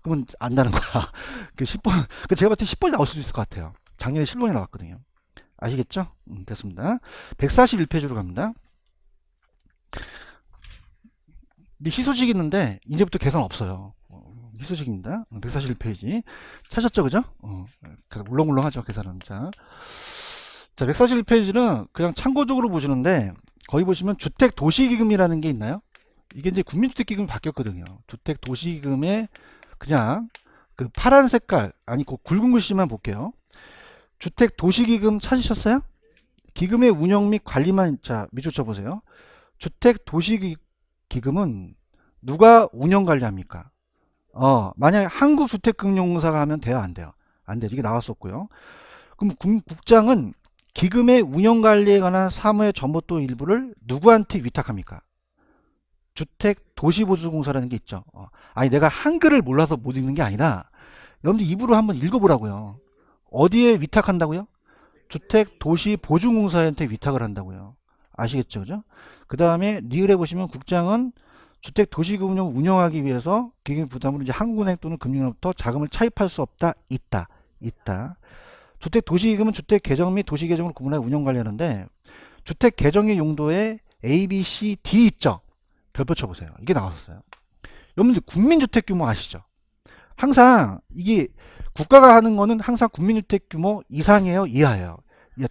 그러면 안다는 거야. 그 10번 제가 봤을 때 10번이 나올 수도 있을 것 같아요. 작년에 11번이 나왔거든요. 아시겠죠? 됐습니다. 141페이지로 갑니다. 희소식 있는데 이제부터 계산 없어요. 희소식입니다. 141페이지 찾았죠? 그죠? 물렁물렁하죠 계산은. 자 141페이지는 그냥 참고적으로 보시는데 거기 보시면 주택도시기금이라는 게 있나요? 이게 이제 국민주택기금이 바뀌었거든요. 주택도시기금에 그냥 그 파란 색깔 아니 그 굵은 글씨만 볼게요. 주택도시기금 찾으셨어요? 기금의 운영 및 관리만 자 밑줄 쳐보세요. 주택도시기금은 누가 운영 관리합니까? 만약에 한국주택금융공사가 하면 돼요, 안 돼요? 안 돼요. 이게 나왔었고요. 그럼 국장은 기금의 운영 관리에 관한 사무의 전부도 일부를 누구한테 위탁합니까? 주택도시보수공사라는 게 있죠. 아니 내가 한글을 몰라서 못 읽는 게 아니라 여러분들 입으로 한번 읽어보라고요. 어디에 위탁한다고요? 주택도시보증공사한테 위탁을 한다고요. 아시겠죠? 그죠? 그 다음에 리을에 보시면 국장은 주택도시금융을 운영하기 위해서 기금 부담으로 이제 한국은행 또는 금융으로부터 자금을 차입할 수 없다. 있다. 주택도시기금은 주택개정 및 도시개정을 구분하여 운영관리하는데 주택개정의 용도에 A, B, C, D 있죠? 별표 쳐보세요. 이게 나왔었어요. 여러분들 국민주택 규모 아시죠? 항상 이게 국가가 하는 거는 항상 국민주택 규모 이상이에요, 이하예요?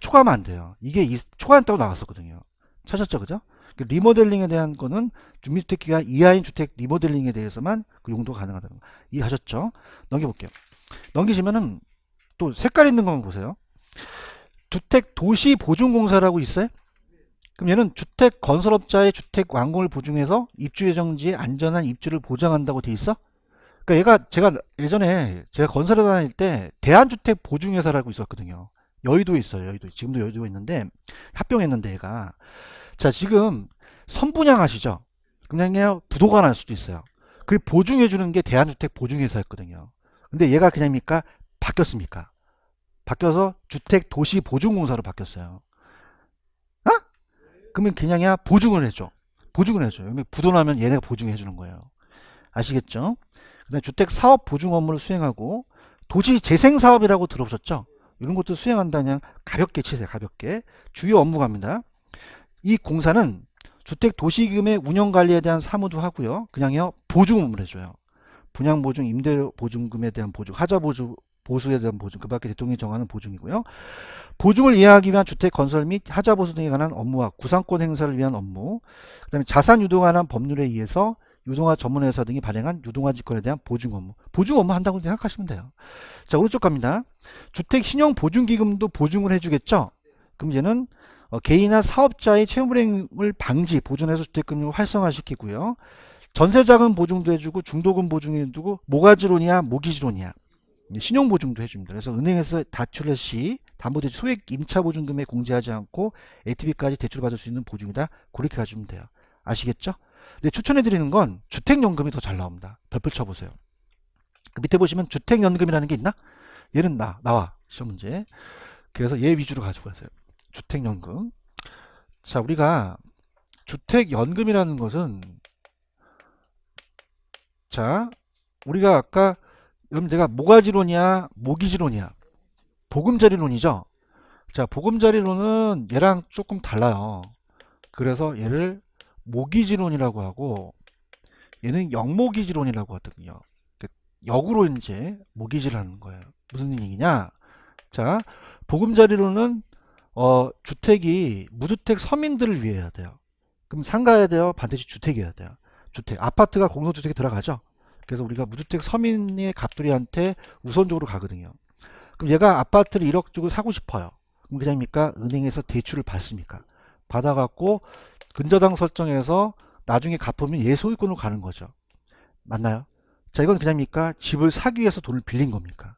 초과하면 안 돼요. 이게 초과한다고 나왔었거든요. 찾았죠, 그죠? 리모델링에 대한 거는 주민주택기가 이하인 주택 리모델링에 대해서만 그 용도가 가능하다는 거. 이해하셨죠? 넘겨볼게요. 넘기시면은 또 색깔 있는 것만 보세요. 주택도시보증공사라고 있어요? 그럼 얘는 주택건설업자의 주택 완공을 보증해서 입주 예정지의 안전한 입주를 보장한다고 돼 있어? 그러니까 제가 예전에 제가 건설에 다닐 때 대한주택보증회사라고 있었거든요. 여의도에 있어요. 여의도. 지금도 여의도에 있는데 합병했는데 얘가 자 지금 선분양 하시죠? 그냥 부도가 날 수도 있어요. 그 보증해주는 게 대한주택보증회사였거든요. 근데 얘가 그냥입니까? 바뀌었습니까? 바뀌어서 주택도시보증공사로 바뀌었어요. 그러면 그냥이야 보증을 해줘. 보증을 해줘요. 부도 나면 얘네가 보증해주는 거예요. 아시겠죠? 그다음에 주택사업보증 업무를 수행하고 도시재생사업이라고 들어보셨죠? 이런 것도 수행한다. 그냥 가볍게 치세요. 가볍게. 주요 업무가입니다. 이 공사는 주택도시기금의 운영관리에 대한 사무도 하고요. 그냥요 보증 업무를 해줘요. 분양보증, 임대보증금에 대한 보증, 하자보증, 보수에 대한 보증, 그 밖에 대통령이 정하는 보증이고요. 보증을 이해하기 위한 주택 건설 및 하자보수 등에 관한 업무와 구상권 행사를 위한 업무, 그 다음에 자산 유동에 관한 법률에 의해서 유동화 전문회사 등이 발행한 유동화 직권에 대한 보증 업무. 보증 업무 한다고 생각하시면 돼요. 자, 오른쪽 갑니다. 주택 신용 보증기금도 보증을 해주겠죠? 그럼 얘는 개인이나 사업자의 채무불이행을 방지, 보존해서 주택금융을 활성화시키고요. 전세자금 보증도 해주고 중도금 보증해주고 모가지론이야 모기지론이야 신용보증도 해줍니다. 그래서 은행에서 다출할 시 담보대출 소액 임차보증금에 공제하지 않고 ATV까지 대출을 받을 수 있는 보증이다. 그렇게 가주면 돼요. 아시겠죠? 근데 추천해드리는 건 주택연금이 더 잘 나옵니다. 별표 쳐보세요. 그 밑에 보시면 주택연금이라는 게 있나? 얘는 나와 시험 문제. 그래서 얘 위주로 가지고 가세요. 주택연금. 자, 우리가 주택연금이라는 것은 자, 우리가 아까 여러분 제가 모가지론이야 모기지론이야 보금자리론이죠. 자, 보금자리론은 얘랑 조금 달라요. 그래서 얘를 모기지론이라고 하고 얘는 역모기지론이라고 하거든요. 역으로 이제 모기지를 하는 거예요. 무슨 얘기냐? 자, 보금자리론은 주택이 무주택 서민들을 위해 해야 돼요. 그럼 상가해야 돼요? 반드시 주택이어야 돼요. 주택, 아파트가 공동주택에 들어가죠. 그래서 우리가 무주택 서민의 갑돌이한테 우선적으로 가거든요. 그럼 얘가 아파트를 1억 주고 사고 싶어요. 그럼 그냥입니까? 은행에서 대출을 받습니까? 받아갖고 근저당 설정해서 나중에 갚으면 얘 소유권으로 가는 거죠. 맞나요? 자, 이건 그냥입니까? 집을 사기 위해서 돈을 빌린 겁니까?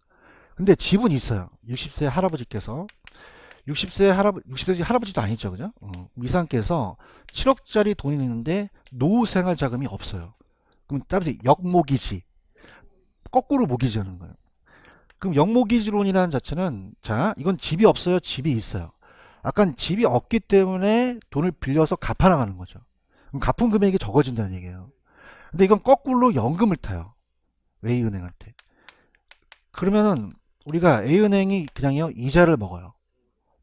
근데 집은 있어요. 60세 할아버지께서 60세 할아버지도 아니죠, 그죠? 이상께서 7억짜리 돈이 있는데 노후 생활 자금이 없어요. 그럼 따라서 역모기지, 거꾸로 모기지 하는 거예요. 그럼 역모기지론이라는 자체는 자, 이건 집이 없어요, 집이 있어요. 아까 집이 없기 때문에 돈을 빌려서 갚아나가는 거죠. 그럼 갚은 금액이 적어진다는 얘기예요. 근데 이건 거꾸로 연금을 타요. A은행한테. 그러면은 우리가 A은행이 그냥요 이자를 먹어요.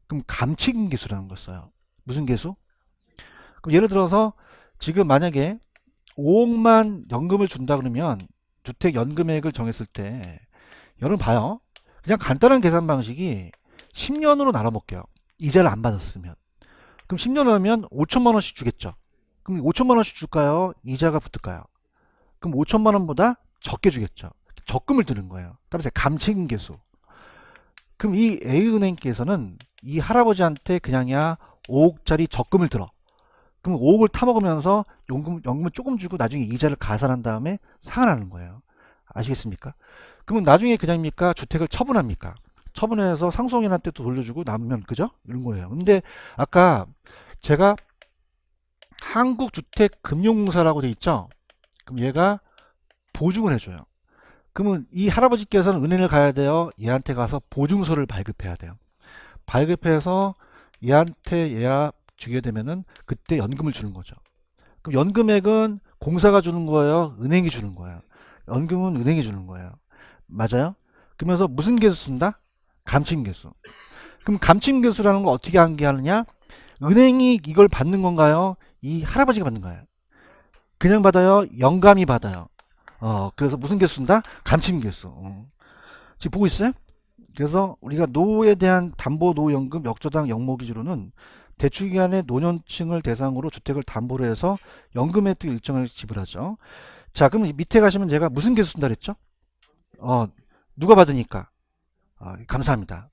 그럼 감치금 계수라는 걸 써요. 무슨 계수? 그럼 예를 들어서 지금 만약에 5억만 연금을 준다 그러면 주택 연금액을 정했을 때 여러분 봐요. 그냥 간단한 계산 방식이 10년으로 나눠 볼게요. 이자를 안 받았으면. 그럼 10년 하면 5천만 원씩 주겠죠. 그럼 5천만 원씩 줄까요? 이자가 붙을까요? 그럼 5천만 원보다 적게 주겠죠. 적금을 드는 거예요. 따라서 감치금 계수. 그럼 이 A은행께서는 이 할아버지한테 그냥야 5억짜리 적금을 들어. 그럼 5억을 타먹으면서 연금을 조금 주고 나중에 이자를 가산한 다음에 상환하는 거예요. 아시겠습니까? 그러면 나중에 그냥입니까? 주택을 처분합니까? 처분해서 상속인한테 또 돌려주고 남으면 그죠? 이런 거예요. 근데 아까 제가 한국주택금융공사라고 돼 있죠? 그럼 얘가 보증을 해줘요. 그러면 이 할아버지께서는 은행을 가야 돼요. 얘한테 가서 보증서를 발급해야 돼요. 발급해서 얘한테 얘가 주게 되면은 그때 연금을 주는 거죠. 그럼 연금액은 공사가 주는 거예요? 은행이 주는 거예요? 연금은 은행이 주는 거예요. 맞아요? 그러면서 무슨 개수 쓴다? 감침개수. 그럼 감침개수라는 거 어떻게 암기하느냐? 은행이 이걸 받는 건가요? 이 할아버지가 받는 거예요. 그냥 받아요? 영감이 받아요. 그래서 무슨 개수 쓴다? 감침개수. 지금 보고 있어요? 그래서 우리가 노후에 대한 담보노후연금 역저당 역모기준으로는 대출기간의 노년층을 대상으로 주택을 담보로 해서 연금 혜택 일정을 지불하죠. 자, 그럼 밑에 가시면 제가 무슨 개수 쓴다 그랬죠? 누가 받으니까? 감사합니다.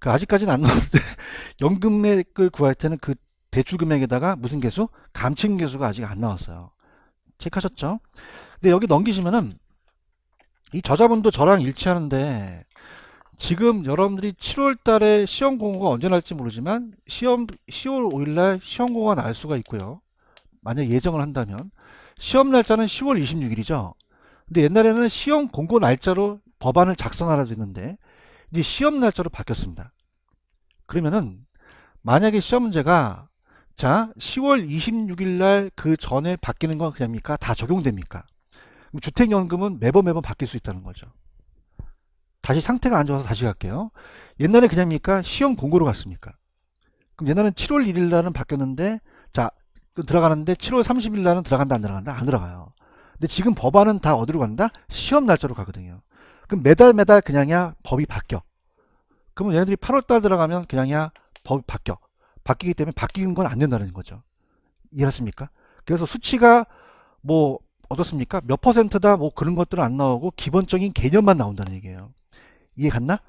아직까지는 안 나왔는데 연금액을 구할 때는 그 대출 금액에다가 무슨 개수? 감침 개수가 아직 안 나왔어요. 체크하셨죠? 근데 여기 넘기시면은 이 저자분도 저랑 일치하는데 지금 여러분들이 7월 달에 시험 공고가 언제 날지 모르지만 10월 5일 날 시험 공고가 날 수가 있고요. 만약 예정을 한다면 시험 날짜는 10월 26일이죠. 근데 옛날에는 시험 공고 날짜로 법안을 작성하라 했는데 이제 시험 날짜로 바뀌었습니다. 그러면은 만약에 시험 문제가 자 10월 26일 날 그 전에 바뀌는 건 그냥입니까? 다 적용됩니까? 주택연금은 매번 바뀔 수 있다는 거죠. 다시 상태가 안 좋아서 다시 갈게요. 옛날에 그냥입니까? 시험 공고로 갔습니까? 그럼 옛날엔 7월 1일 날은 바뀌었는데 자 들어가는데 7월 30일 날은 들어간다 안 들어간다? 안 들어가요. 근데 지금 법안은 다 어디로 간다? 시험 날짜로 가거든요. 그럼 매달 그냥야 법이 바뀌어. 그러면 얘네들이 8월 달 들어가면 그냥야 법이 바뀌어. 바뀌기 때문에 바뀌는 건 안 된다는 거죠. 이해하십니까? 그래서 수치가 뭐 어떻습니까? 몇 퍼센트다 뭐 그런 것들은 안 나오고 기본적인 개념만 나온다는 얘기예요. 이해 갔나?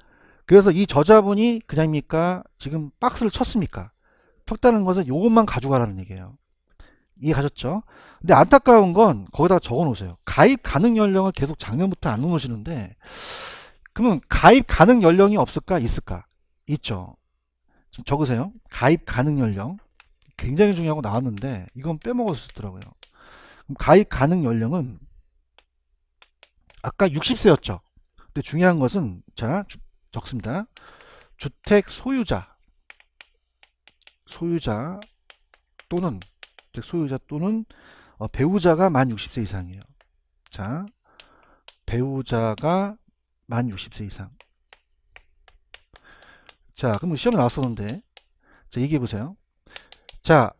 그래서 이 저자분이 그냥입니까? 지금 박스를 쳤습니까? 쳤다는 것은 요것만 가져가라는 얘기예요. 이해 가셨죠? 근데 안타까운 건 거기다가 적어 놓으세요. 가입 가능 연령을 계속 작년부터 안 넣으시는데 그러면 가입 가능 연령이 없을까? 있을까? 있죠. 좀 적으세요. 가입 가능 연령 굉장히 중요하고 나왔는데 이건 빼먹었더라고요. 그럼 가입 가능 연령은 아까 60세였죠. 근데 중요한 것은 자 적습니다. 주택 소유자 또는 배우자가 만 60세 이상이에요. 자 배우자가 만 60세 이상. 자 그럼 시험에 나왔었는데 자 얘기해 보세요. 자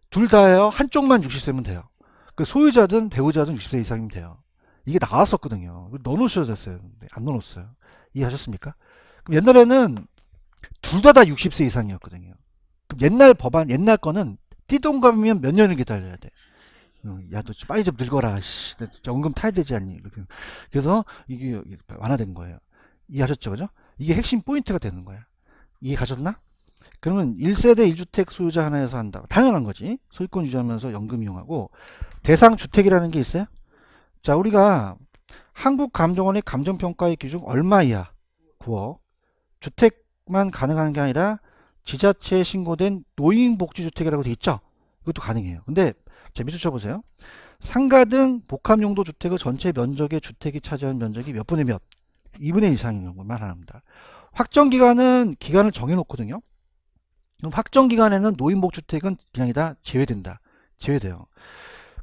둘 다예요. 한쪽만 60세면 돼요. 그 소유자든 배우자든 60세 이상이면 돼요. 이게 나왔었거든요. 넣어놓으셔야 됐어요. 안 넣어놓았어요. 이해하셨습니까? 그럼 옛날에는 둘 다 60세 이상이었거든요. 그럼 옛날 법안, 옛날 거는 띠동갑이면 몇 년을 기다려야 돼. 야, 너 빨리 좀 늙어라. 씨, 연금 타야 되지 않니? 그래서 이게 완화된 거예요. 이해하셨죠? 그죠? 이게 핵심 포인트가 되는 거야. 이해 가셨나? 그러면 1세대 1주택 소유자 하나에서 한다. 당연한 거지. 소유권 유지하면서 연금 이용하고 대상 주택이라는 게 있어요. 자, 우리가 한국감정원의 감정평가의 기준 얼마 이하? 9억. 주택만 가능한 게 아니라 지자체에 신고된 노인복지주택이라고 돼 있죠? 이것도 가능해요. 근데 자, 밑줄 쳐보세요. 상가 등 복합용도 주택의 전체 면적의 주택이 차지하는 면적이 몇 분의 몇? 2분의 1 이상인 경우만 합니다. 확정기간은 기간을 정해놓거든요. 그럼 확정기간에는 노인복주택은 그냥 다 제외된다. 제외돼요.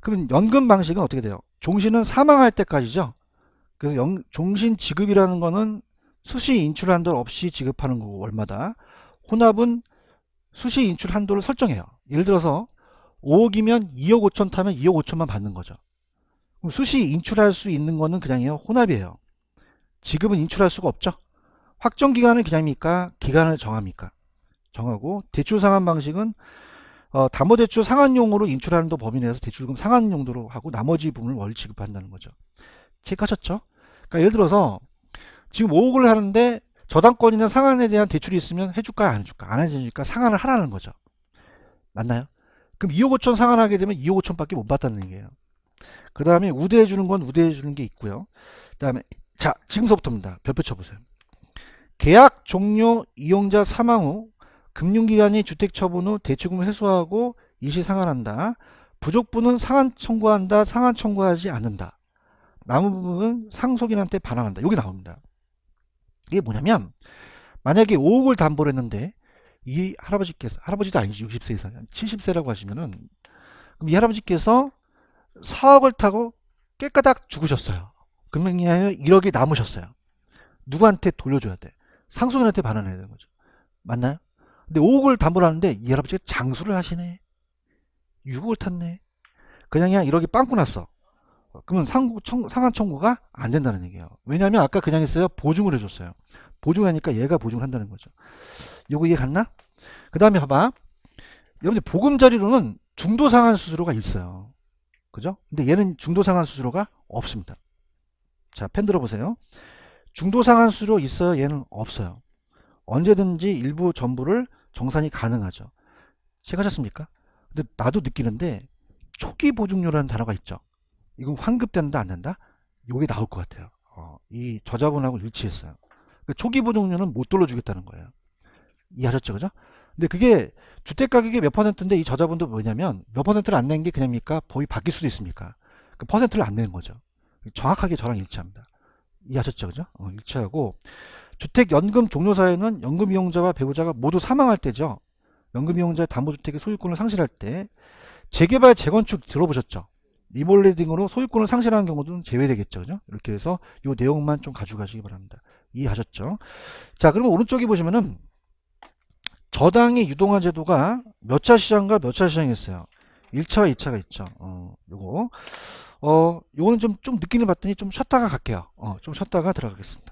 그럼 연금 방식은 어떻게 돼요? 종신은 사망할 때까지죠. 그래서 종신 지급이라는 거는 수시 인출 한도 없이 지급하는 거고 월마다. 혼합은 수시 인출 한도를 설정해요. 예를 들어서 5억이면 2억 5천 타면 2억 5천만 받는 거죠. 그럼 수시 인출할 수 있는 거는 그냥요 혼합이에요. 지급은 인출할 수가 없죠. 확정기간은 그냥입니까? 기간을 정합니까? 정하고 대출 상환 방식은 담보대출 상환용으로 인출하는 도 범위 내에서 대출금 상환 용도로 하고 나머지 부분을 월 지급한다는 거죠. 체크하셨죠? 그러니까 예를 들어서 지금 5억을 하는데 저당권이나 상한에 대한 대출이 있으면 해줄까요? 안 해줄까? 안 해주니까 상한을 하라는 거죠. 맞나요? 그럼 2억 5천 상한하게 되면 2억 5천밖에 못 받다는 얘기예요. 그 다음에 우대해 주는 건 우대해 주는 게 있고요. 그 다음에 자, 지금서부터입니다. 별표 쳐보세요. 계약 종료 이용자 사망 후 금융기관이 주택 처분 후 대출금을 회수하고 일시 상환한다. 부족분은 상환 청구한다. 상환 청구하지 않는다. 남은 부분은 상속인한테 반환한다. 여기 나옵니다. 이게 뭐냐면 만약에 5억을 담보를 했는데 이 할아버지께서, 할아버지도 아니지, 60세 이상 70세라고 하시면은, 그럼 이 할아버지께서 4억을 타고 깨까닥 죽으셨어요. 그러면 1억이 남으셨어요. 누구한테 돌려줘야 돼? 상속인한테 반환해야 되는 거죠. 맞나요? 근데 5억을 담보를 하는데 이 할아버지가 장수를 하시네. 6억을 탔네. 그냥 1억이 빵꾸 났어. 그러면 상한 청구가 안 된다는 얘기예요. 왜냐하면 아까 그냥 했어요. 보증을 해줬어요. 보증하니까 얘가 보증을 한다는 거죠. 요거 이해 갔나? 그 다음에 봐봐. 여러분들 보금자리로는 중도상환 수수료가 있어요. 그죠? 근데 얘는 중도상환 수수료가 없습니다. 자, 펜 들어보세요. 중도상환 수수료 있어요? 얘는 없어요. 언제든지 일부 전부를 정산이 가능하죠. 체크하셨습니까? 근데 나도 느끼는데 초기 보증료라는 단어가 있죠. 이건 환급된다 안 된다? 요게 나올 것 같아요. 이 저자분하고 일치했어요. 초기 보증료는 못 돌려주겠다는 거예요. 이해하셨죠? 그죠? 근데 그게 주택가격이 몇 퍼센트인데 이 저자분도 뭐냐면 몇 퍼센트를 안 낸 게 그냥입니까? 법이 바뀔 수도 있습니까? 그 퍼센트를 안 내는 거죠. 정확하게 저랑 일치합니다. 이해하셨죠? 그죠? 일치하고 주택연금 종료사유는 연금 이용자와 배우자가 모두 사망할 때죠. 연금 이용자의 담보주택의 소유권을 상실할 때 재개발 재건축 들어보셨죠? 리몰딩으로 소유권을 상실하는 경우도 제외되겠죠. 그죠? 이렇게 해서 이 내용만 좀 가져가시기 바랍니다. 이해하셨죠? 자, 그러면 오른쪽에 보시면은 저당의 유동화 제도가 몇 차 시장과 몇 차 시장이 있어요. 1차와 2차가 있죠. 요거는 좀 느낌을 봤더니 좀 쉬었다가 갈게요. 좀 쉬었다가 들어가겠습니다.